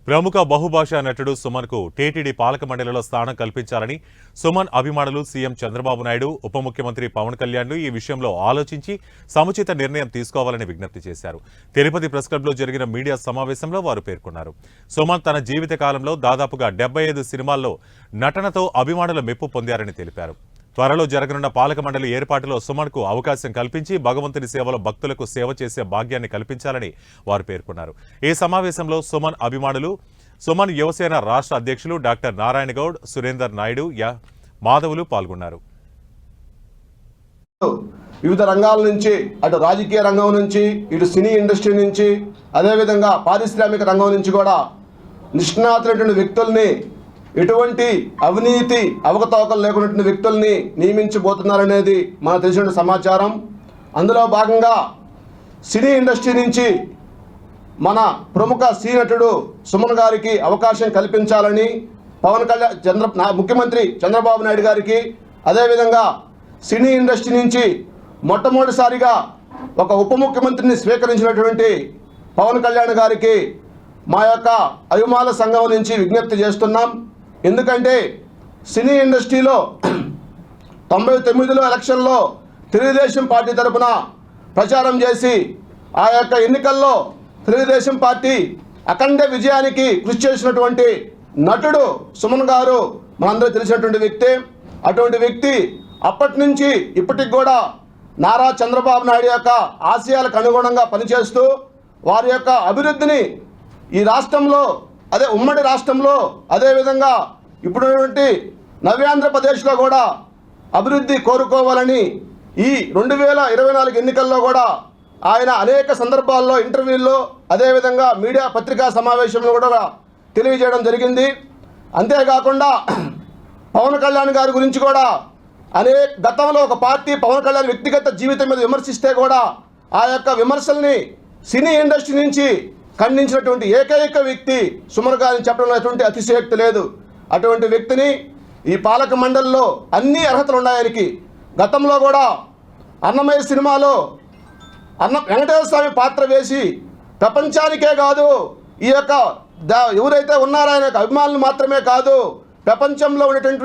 ప్రముఖ బహుభాషా నటుడు సుమన్ కు టీటీడీ పాలక మండలిలో స్థానం కల్పించాలని సుమన్ అభిమానులు సీఎం చంద్రబాబు నాయుడు ఉప ముఖ్యమంత్రి పవన్ కళ్యాణ్లు ఈ విషయంలో ఆలోచించి సముచిత నిర్ణయం తీసుకోవాలని విజ్ఞప్తి చేశారు. తిరుపతి ప్రెస్ క్లబ్లో జరిగిన మీడియా సమావేశంలో వారు పేర్కొన్నారు. సుమన్ తన జీవిత కాలంలో దాదాపుగా 75 సినిమాల్లో నటనతో అభిమానుల మెప్పు పొందారని తెలిపారు. త్వరలో జరగనున్న పాలక మండలి ఏర్పాటులో సుమన్ కు అవకాశం కల్పించి భగవంతుని సేవలో భక్తులకు సేవ చేసే భాగ్యాన్ని కల్పించాలని వారు పేర్కొన్నారు. ఈ సమావేశంలో సుమన్ అభిమానులు, సుమన్ యువసేన రాష్ట్ర అధ్యక్షులు డాక్టర్ నారాయణ గౌడ్, సురేందర్ నాయుడు, మాధవులు పాల్గొన్నారు. వివిధ రంగాల నుంచి, అటు రాజకీయ రంగం నుంచి, ఇటు సినీ ఇండస్ట్రీ నుంచి, అదేవిధంగా పారిశ్రామిక రంగం నుంచి కూడా నిష్ణాతులైనటువంటి వ్యక్తుల్ని, ఎటువంటి అవినీతి అవకతవకలు లేకున్నటువంటి వ్యక్తుల్ని నియమించబోతున్నారనేది మనకు తెలిసిన సమాచారం. అందులో భాగంగా సినీ ఇండస్ట్రీ నుంచి మన ప్రముఖ సినీ నటుడు సుమన్ గారికి అవకాశం కల్పించాలని పవన్ కళ్యాణ్ ముఖ్యమంత్రి చంద్రబాబు నాయుడు గారికి, అదేవిధంగా సినీ ఇండస్ట్రీ నుంచి మొట్టమొదటిసారిగా ఒక ఉప ముఖ్యమంత్రిని స్వీకరించినటువంటి పవన్ కళ్యాణ్ గారికి మా యొక్క అభిమానుల సంఘం నుంచి విజ్ఞప్తి చేస్తున్నాం. ఎందుకంటే సినీ ఇండస్ట్రీలో 99లో ఎలక్షన్లో తెలుగుదేశం పార్టీ తరఫున ప్రచారం చేసి ఆ యొక్క ఎన్నికల్లో తెలుగుదేశం పార్టీ అఖండ విజయానికి కృషి చేసినటువంటి నటుడు సుమన్ గారు మనందరూ తెలిసినటువంటి వ్యక్తి. అటువంటి వ్యక్తి అప్పటి నుంచి ఇప్పటికి కూడా నారా చంద్రబాబు నాయుడు యొక్క ఆశయాలకు అనుగుణంగా పనిచేస్తూ వారి యొక్క అభివృద్ధిని ఈ రాష్ట్రంలో, అదే ఉమ్మడి రాష్ట్రంలో, అదేవిధంగా ఇప్పుడున్నటువంటి నవ్యాంధ్రప్రదేశ్లో కూడా అభివృద్ధి కోరుకోవాలని ఈ 2024 ఎన్నికల్లో కూడా ఆయన అనేక సందర్భాల్లో ఇంటర్వ్యూల్లో, అదేవిధంగా మీడియా పత్రికా సమావేశంలో కూడా తెలియజేయడం జరిగింది. అంతేకాకుండా పవన్ కళ్యాణ్ గారి గురించి కూడా గతంలో ఒక పార్టీ పవన్ కళ్యాణ్ వ్యక్తిగత జీవితం మీద విమర్శిస్తే కూడా ఆ యొక్క విమర్శల్ని సినీ ఇండస్ట్రీ నుంచి ఖండించినటువంటి ఏకైక వ్యక్తి సుమన్ గారిని చెప్పడంలో ఎటువంటి అతిశయోక్తి లేదు. అటువంటి వ్యక్తిని ఈ పాలక మండలిలో అన్ని అర్హతలు ఉన్నాయనికి. గతంలో కూడా అన్నమయ్య సినిమాలో వెంకటేశ్వర స్వామి పాత్ర వేసి ప్రపంచానికే కాదు, ఈ యొక్క ఎవరైతే ఉన్నారో ఆయన యొక్క అభిమానులు మాత్రమే కాదు, ప్రపంచంలో ఉన్నటువంటి